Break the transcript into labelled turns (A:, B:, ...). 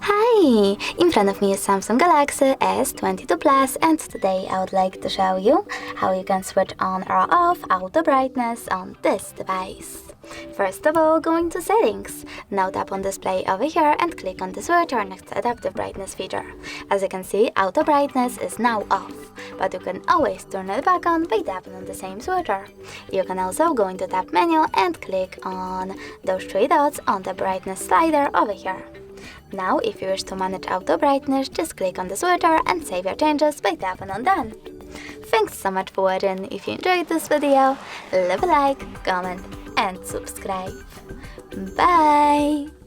A: Hi! In front of me is Samsung Galaxy S22 Plus, and today I would like to show you how you can switch on or off auto brightness on this device. First of all, go into settings. Now tap on display over here and click on the switch or next adaptive brightness feature. As you can see, auto brightness is now off, but you can always turn it back on by tapping on the same switcher. You can also go into tap menu and click on those three dots on the brightness slider over here. Now, if you wish to manage auto brightness, just click on the switcher and save your changes by tapping on done. Thanks so much for watching. If you enjoyed this video, leave a like, comment and subscribe. Bye!